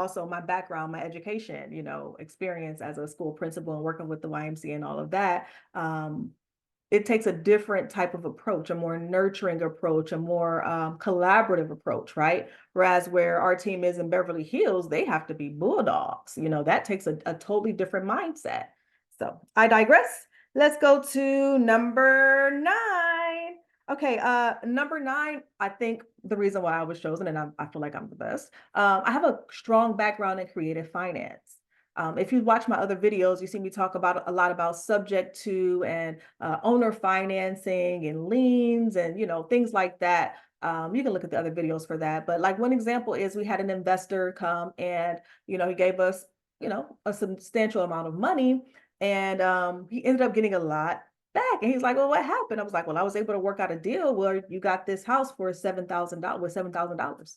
also my background, my education, experience as a school principal and working with the YMCA and all of that. It takes a different type of approach, a more nurturing approach, a more collaborative approach, right? Whereas where our team is in Beverly Hills, they have to be bulldogs. That takes a totally different mindset. So I digress. Let's go to number 9. Okay, number 9, I think the reason why I was chosen, and I feel like I'm the best, I have a strong background in creative finance. If you watch my other videos, you see me talk about a lot about subject to and owner financing and liens and things like that. You can look at the other videos for that. But like one example is we had an investor come and he gave us a substantial amount of money, and he ended up getting a lot back. And he's like, well, what happened? I was like, well, I was able to work out a deal where you got this house for $7,000 with $7,000.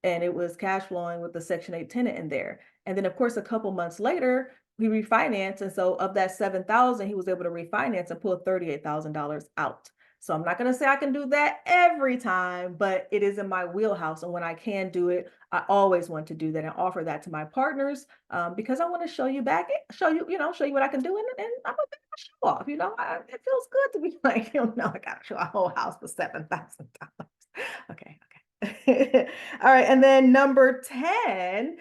And it was cash flowing with the Section 8 tenant in there. And then, of course, a couple months later, we refinanced. And so of that 7,000, he was able to refinance and pull $38,000 out. So I'm not going to say I can do that every time, but it is in my wheelhouse. And when I can do it, I always want to do that and offer that to my partners, because I want to show you back, show you what I can do. And I'm a bit of a show off, it feels good to be like, I got to show a whole house for $7,000. Okay. All right. And then number 10,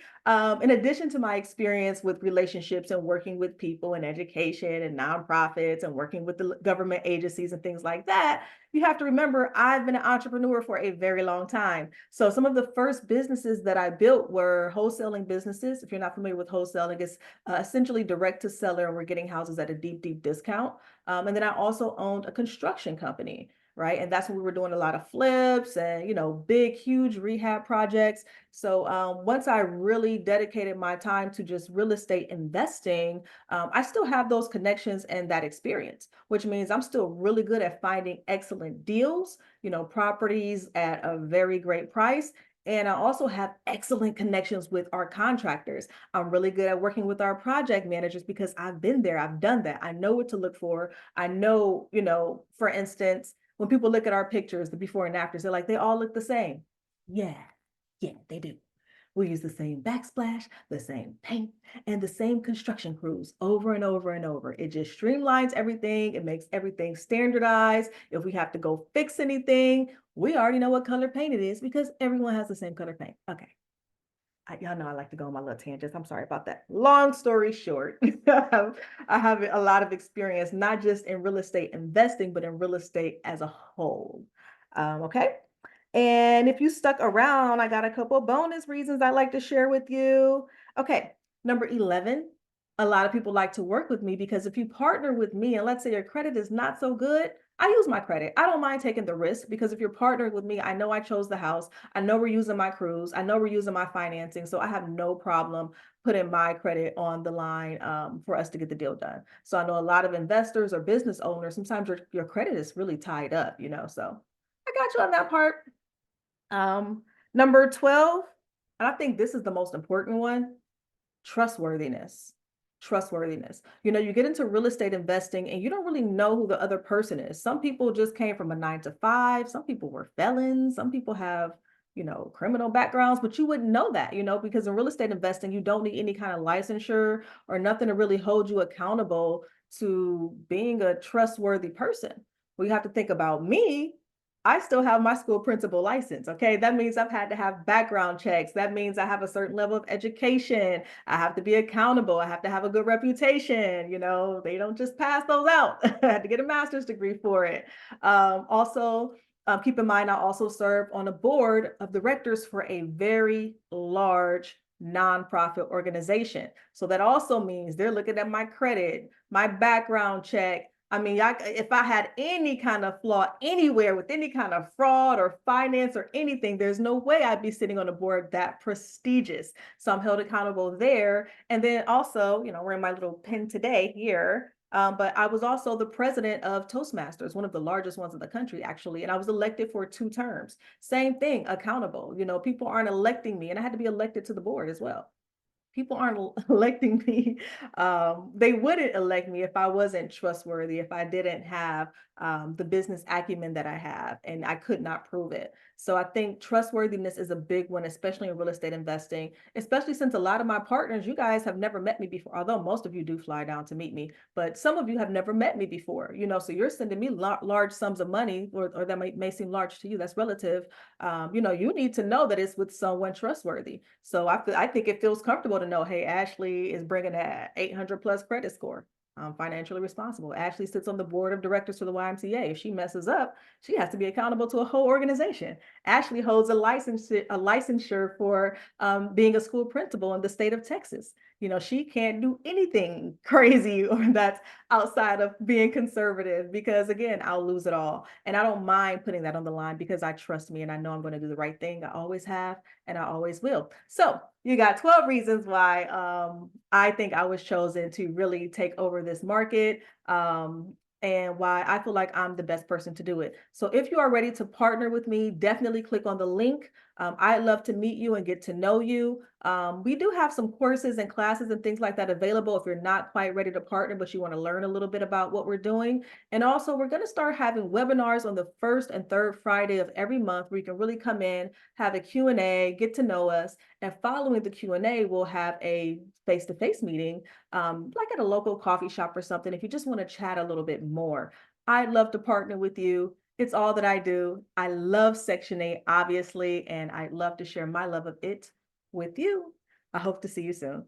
in addition to my experience with relationships and working with people in education and nonprofits and working with the government agencies and things like that, you have to remember I've been an entrepreneur for a very long time. So some of the first businesses that I built were wholesaling businesses. If you're not familiar with wholesaling, it's essentially direct to seller, and we're getting houses at a deep, deep discount. And then I also owned a construction company. Right. And that's when we were doing a lot of flips and, big, huge rehab projects. So once I really dedicated my time to just real estate investing, I still have those connections and that experience, which means I'm still really good at finding excellent deals, properties at a very great price. And I also have excellent connections with our contractors. I'm really good at working with our project managers because I've been there. I've done that. I know what to look for. I know, for instance, when people look at our pictures, the before and afters, they're like, they all look the same. Yeah, they do. We use the same backsplash, the same paint, and the same construction crews over and over and over. It just streamlines everything. It makes everything standardized. If we have to go fix anything, we already know what color paint it is because everyone has the same color paint. Okay. Y'all know I like to go on my little tangents. I'm sorry about that. Long story short, I have a lot of experience, not just in real estate investing, but in real estate as a whole. Okay. And if you stuck around, I got a couple of bonus reasons I'd like to share with you. Okay. Number 11, a lot of people like to work with me because if you partner with me and let's say your credit is not so good, I use my credit. I don't mind taking the risk because if you're partnering with me, I know I chose the house. I know we're using my crews. I know we're using my financing. So I have no problem putting my credit on the line for us to get the deal done. So I know a lot of investors or business owners, sometimes your credit is really tied up, so I got you on that part. Number 12, and I think this is the most important one, trustworthiness. Trustworthiness. You get into real estate investing and you don't really know who the other person is. Some people just came from a 9 to 5. Some people were felons. Some people have, criminal backgrounds, but you wouldn't know that, because in real estate investing, you don't need any kind of licensure or nothing to really hold you accountable to being a trustworthy person. We have to think about me. I still have my school principal license. Okay. That means I've had to have background checks. That means I have a certain level of education. I have to be accountable. I have to have a good reputation. They don't just pass those out. I had to get a master's degree for it. Also, keep in mind, I also serve on a board of directors for a very large nonprofit organization. So that also means they're looking at my credit, my background check. I mean, if I had any kind of flaw anywhere with any kind of fraud or finance or anything, there's no way I'd be sitting on a board that prestigious. So I'm held accountable there. And then also, wearing my little pin today here. But I was also the president of Toastmasters, one of the largest ones in the country, actually. And I was elected for 2 terms. Same thing, accountable. People aren't electing me, and I had to be elected to the board as well. people aren't electing me. They wouldn't elect me if I wasn't trustworthy, if I didn't have the business acumen that I have, and I could not prove it. So I think trustworthiness is a big one, especially in real estate investing, especially since a lot of my partners, you guys have never met me before, although most of you do fly down to meet me, but some of you have never met me before, so you're sending me large sums of money, or that may seem large to you, that's relative. You need to know that it's with someone trustworthy. So I think it feels comfortable to know, hey, Ashley is bringing that 800 plus credit score. I'm financially responsible. Ashley sits on the board of directors for the YMCA. If she messes up, she has to be accountable to a whole organization. Ashley holds a licensure for being a school principal in the state of Texas. She can't do anything crazy or that's outside of being conservative, because again, I'll lose it all. And I don't mind putting that on the line because I trust me and I know I'm going to do the right thing. I always have and I always will. So you got 12 reasons why I think I was chosen to really take over this market. And why I feel like I'm the best person to do it. So if you are ready to partner with me, definitely click on the link. I'd love to meet you and get to know you. We do have some courses and classes and things like that available if you're not quite ready to partner, but you want to learn a little bit about what we're doing. And also, we're going to start having webinars on the first and third Friday of every month where you can really come in, have a Q&A, get to know us. And following the Q&A, we'll have a face-to-face meeting, like at a local coffee shop or something, if you just want to chat a little bit more. I'd love to partner with you. It's all that I do. I love Section 8, obviously, and I'd love to share my love of it with you. I hope to see you soon.